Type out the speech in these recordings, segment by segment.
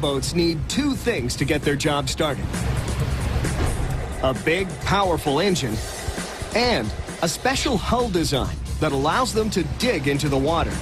tugboats need two things to get their job started: a big, powerful engine and a special hull design that allows them to dig into the water.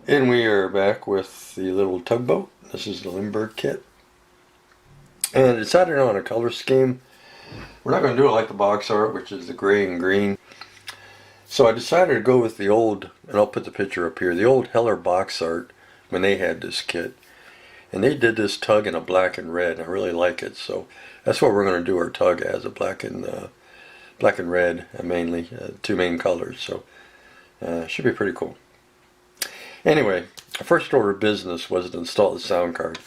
And we are back with the little tugboat. This is the Lindberg kit. And I decided on a color scheme. We're not going to do it like the box art, which is the gray and green. So I decided to go with the old, and I'll put the picture up here, the old Heller box art when they had this kit. And they did this tug in a black and red, and I really like it. So that's what we're going to do our tug as, a black and red, mainly, two main colors. So should be pretty cool. Anyway, our first order of business was to install the sound card.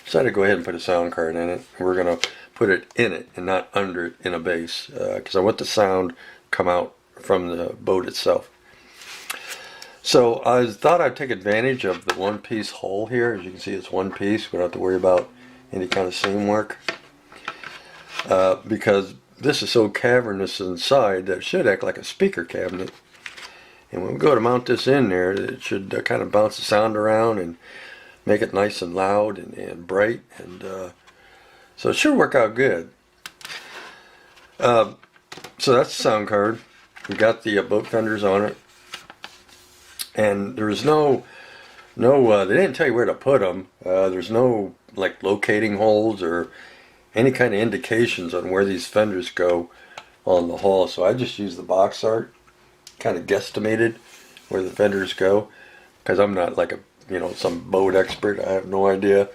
Decided to go ahead and put a sound card in it. We're going to put it in it and not under it in a base, because I want the sound to come out from the boat itself. So I thought I'd take advantage of the one-piece hull here. As you can see, it's one piece. We don't have to worry about any kind of seam work, because this is so cavernous inside that it should act like a speaker cabinet. And when we go to mount this in there, it should kind of bounce the sound around and make it nice and loud and bright. And so it should work out good. So that's the sound card. We got the boat fenders on it. And there's no they didn't tell you where to put them. There's no like locating holes or any kind of indications on where these fenders go on the hull. So I just used the box art, kind of guesstimated where the fenders go, because I'm not like some boat expert. I have no idea.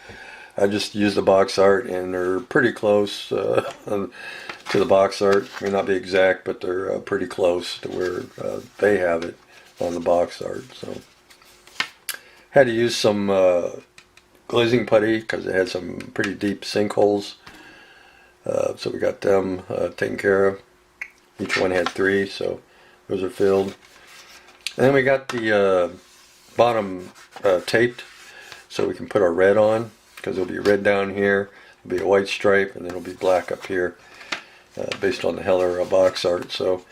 I just used the box art, and they're pretty close to the box art. May not be exact, but they're pretty close to where they have it on the box art. So had to use some glazing putty because it had some pretty deep sinkholes. So we got them taken care of. Each one had 3, so those are filled. And then we got the bottom taped so we can put our red on, because it'll be red down here, it'll be a white stripe, and then it'll be black up here, based on the Heller box art. So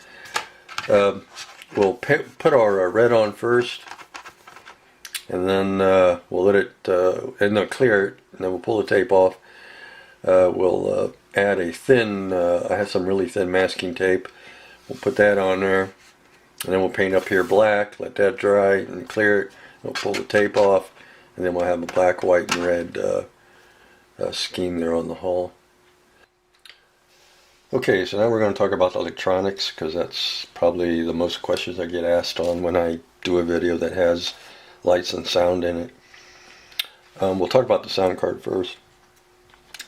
we'll put our red on first, and then we'll let it, and then clear it, and then we'll pull the tape off. We'll add a thin, I have some really thin masking tape. We'll put that on there, and then we'll paint up here black, let that dry, and clear it. We'll pull the tape off, and then we'll have a black, white, and red scheme there on the hull. Okay, so now we're going to talk about the electronics, because that's probably the most questions I get asked on when I do a video that has lights and sound in it. We'll talk about the sound card first.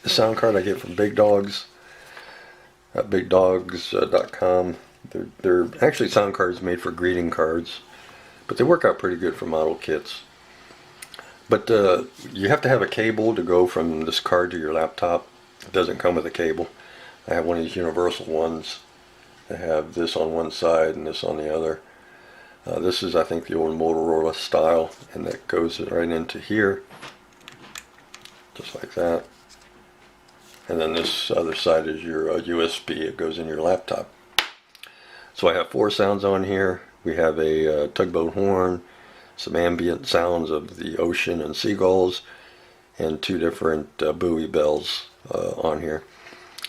The sound card I get from Big Dogs, at bigdogs.com. They're actually sound cards made for greeting cards, but they work out pretty good for model kits. But you have to have a cable to go from this card to your laptop. It doesn't come with a cable. I have one of these universal ones that have this on one side and this on the other. This is, I think, the old Motorola style, and that goes right into here, just like that. And then this other side is your USB. It goes in your laptop. So I have 4 sounds on here. We have a tugboat horn, some ambient sounds of the ocean and seagulls, and 2 different buoy bells on here.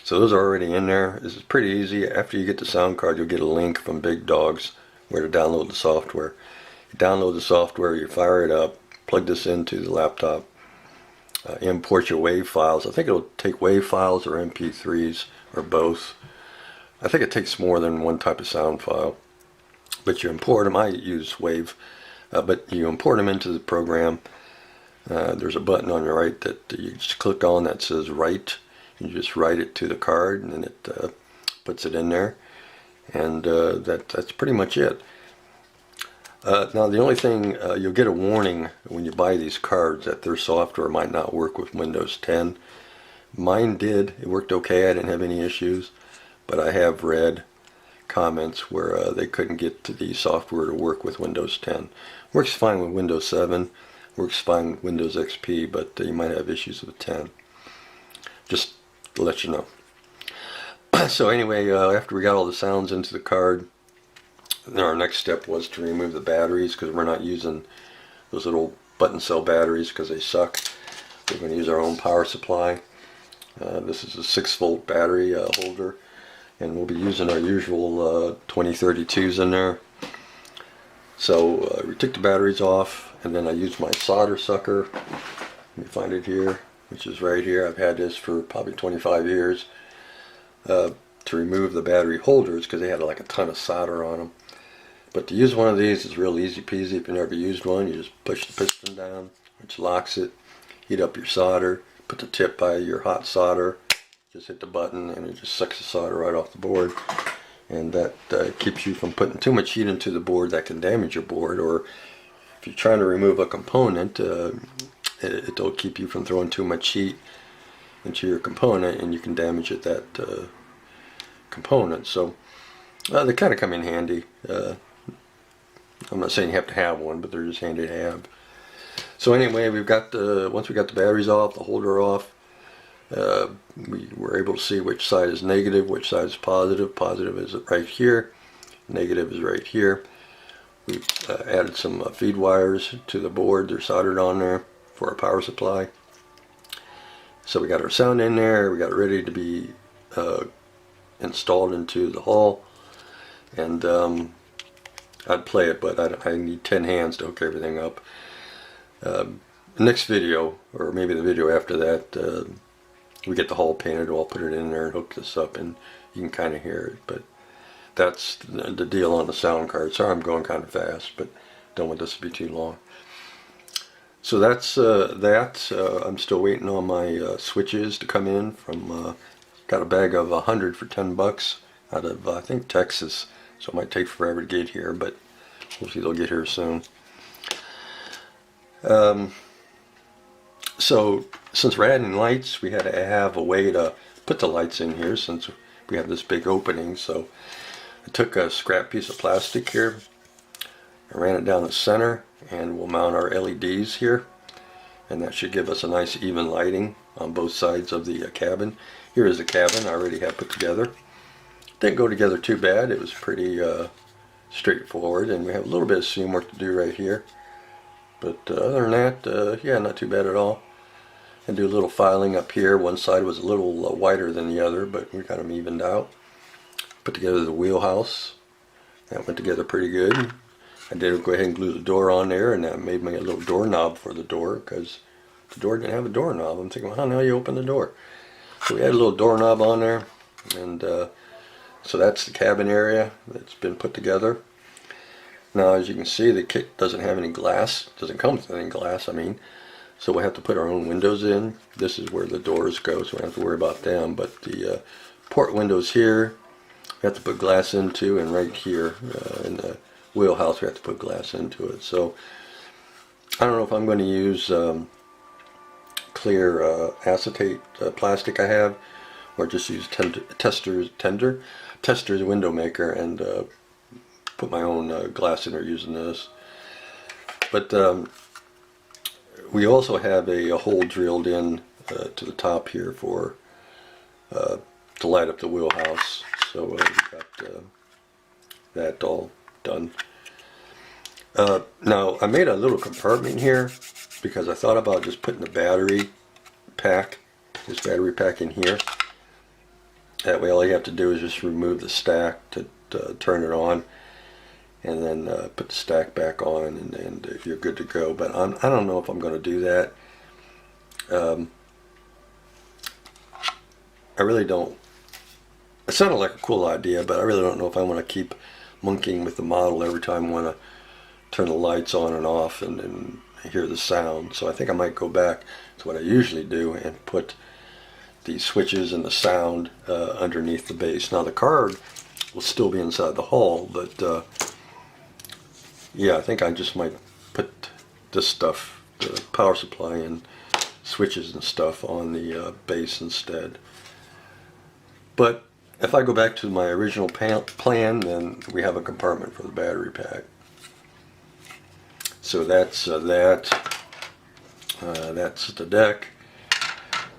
So those are already in there. This is pretty easy. After you get the sound card, you'll get a link from Big Dogs where to download the software. You download the software, you fire it up, plug this into the laptop, import your WAV files. I think it'll take WAV files or MP3s or both. I think it takes more than one type of sound file. But you import them. I use WAV. But you import them into the program. There's a button on your right that you just click on that says write. You just write it to the card, and then it puts it in there. And that's pretty much it. Now the only thing, you'll get a warning when you buy these cards that their software might not work with Windows 10. Mine did. It worked okay. I didn't have any issues. But I have read comments where they couldn't get the software to work with Windows 10. Works fine with Windows 7. Works fine with Windows XP, but you might have issues with 10. Just to let you know. So anyway, after we got all the sounds into the card, then our next step was to remove the batteries, because we're not using those little button cell batteries because they suck. We're going to use our own power supply. This is a 6-volt battery holder, and we'll be using our usual 2032s in there. So we took the batteries off, and then I used my solder sucker. Let me find it here, which is right here. I've had this for probably 25 years to remove the battery holders because they had like a ton of solder on them. But to use one of these is real easy peasy. If you've never used one, you just push the piston down, which locks it, heat up your solder, put the tip by your hot solder, just hit the button, and it just sucks the solder right off the board. And that keeps you from putting too much heat into the board that can damage your board. Or if you're trying to remove a component, it'll keep you from throwing too much heat into your component, and you can damage that component. So they kind of come in handy. I'm not saying you have to have one, but they're just handy to have. So anyway, we've got once we got the batteries off, the holder off, we were able to see which side is negative, which side is positive. Positive is right here, negative is right here. We've added some feed wires to the board. They're soldered on there for our power supply. So we got our sound in there. We got it ready to be installed into the hull. And I'd play it, but I need 10 hands to hook everything up. The next video, or maybe the video after that, we get the hull painted. I'll put it in there and hook this up, and you can kind of hear it. But that's the deal on the sound card. Sorry I'm going kind of fast, but don't want this to be too long. So that's that. I'm still waiting on my switches to come in from, got a bag of 100 for 10 bucks out of, I think, Texas. So it might take forever to get here, but hopefully they'll get here soon. So since we're adding lights, we had to have a way to put the lights in here since we have this big opening. So I took a scrap piece of plastic here, I ran it down the center, and we'll mount our LEDs here, and that should give us a nice even lighting on both sides of the cabin. Here is the cabin I already have put together. Didn't go together too bad. It was pretty straightforward, and we have a little bit of seam work to do right here. But other than that, yeah, not too bad at all. And do a little filing up here. One side was a little wider than the other, but we got them evened out. Put together the wheelhouse. That went together pretty good. I did go ahead and glue the door on there, and that made me a little doorknob for the door, because the door didn't have a doorknob. I'm thinking, well, how the hell you open the door? So we had a little doorknob on there, and so that's the cabin area that's been put together. Now, as you can see, the kit doesn't have any glass. Doesn't come with any glass, I mean. So we'll have to put our own windows in. This is where the doors go, so we don't have to worry about them. But the port windows here, we have to put glass into, and right here in the wheelhouse, we have to put glass into it. So I don't know if I'm going to use clear acetate plastic I have, or just use Tester's window maker and put my own glass in there using this. But we also have a hole drilled in to the top here for to light up the wheelhouse. So we got that all done. Now I made a little compartment here because I thought about just putting the battery pack, this battery pack in here. That way all you have to do is just remove the stack to turn it on, and then put the stack back on, and you're good to go. But I don't know if I'm going to do that. I really don't. It sounded like a cool idea, but I really don't know if I want to keep monkeying with the model every time I want to turn the lights on and off and hear the sound. So I think I might go back to what I usually do and put the switches and the sound underneath the base. Now the card will still be inside the hull, but yeah, I think I just might put this stuff, the power supply and switches and stuff, on the base instead. But if I go back to my original plan, then we have a compartment for the battery pack. So that's that's the deck.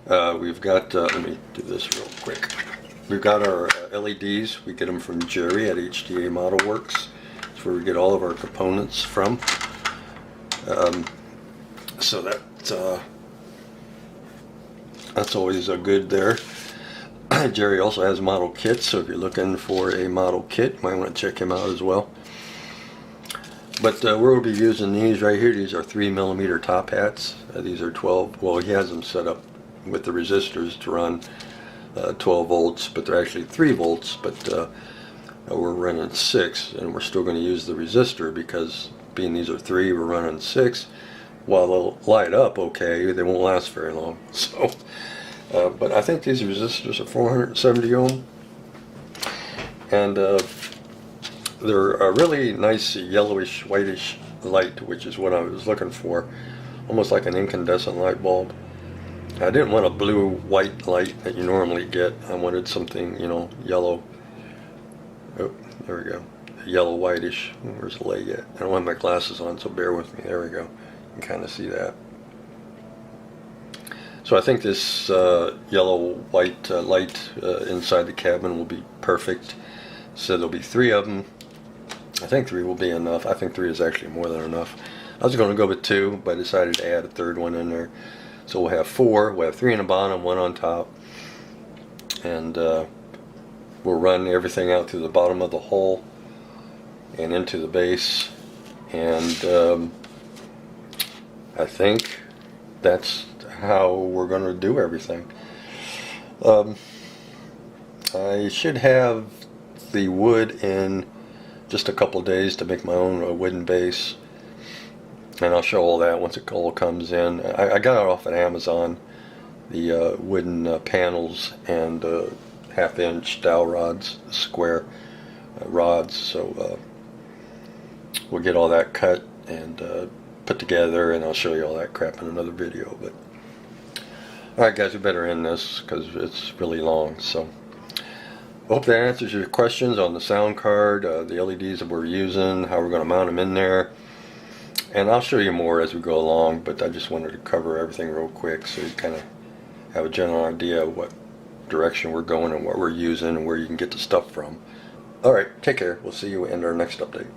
We've got, let me do this real quick. We've got our LEDs. We get them from Jerry at HDA Model Works. That's where we get all of our components from. So that That's always a good there. Jerry also has model kits, so if you're looking for a model kit, you might want to check him out as well. But we'll be using these right here. These are 3mm top hats. These are 12. Well, he has them set up with the resistors to run 12 volts, but they're actually 3 volts. But we're running 6, and we're still going to use the resistor because being these are 3, we're running 6. While they'll light up okay, they won't last very long. So, but I think these resistors are 470 ohm, and they're a really nice yellowish, whitish light, which is what I was looking for, almost like an incandescent light bulb. I didn't want a blue-white light that you normally get. I wanted something, you know, yellow. Oh, there we go. Yellow whitish. Where's the light at? I don't have my glasses on, so bear with me. There we go. You can kind of see that. So I think this yellow-white light inside the cabin will be perfect. So there'll be 3 of them. I think 3 will be enough. I think 3 is actually more than enough. I was going to go with 2, but I decided to add a 3rd one in there. So we'll have 4. We'll have 3 on the bottom, 1 on top. And we'll run everything out through the bottom of the hull and into the base. And I think that's how we're going to do everything. I should have the wood in just a couple of days to make my own wooden base, and I'll show all that once it all comes in. I got it off at Amazon, the wooden panels and 1/2-inch dowel rods, square rods, so we'll get all that cut and put together, and I'll show you all that crap in another video. But alright guys, we better end this because it's really long. So I hope that answers your questions on the sound card, the LEDs that we're using, how we're going to mount them in there. And I'll show you more as we go along, but I just wanted to cover everything real quick so you kind of have a general idea of what direction we're going and what we're using and where you can get the stuff from. Alright, take care. We'll see you in our next update.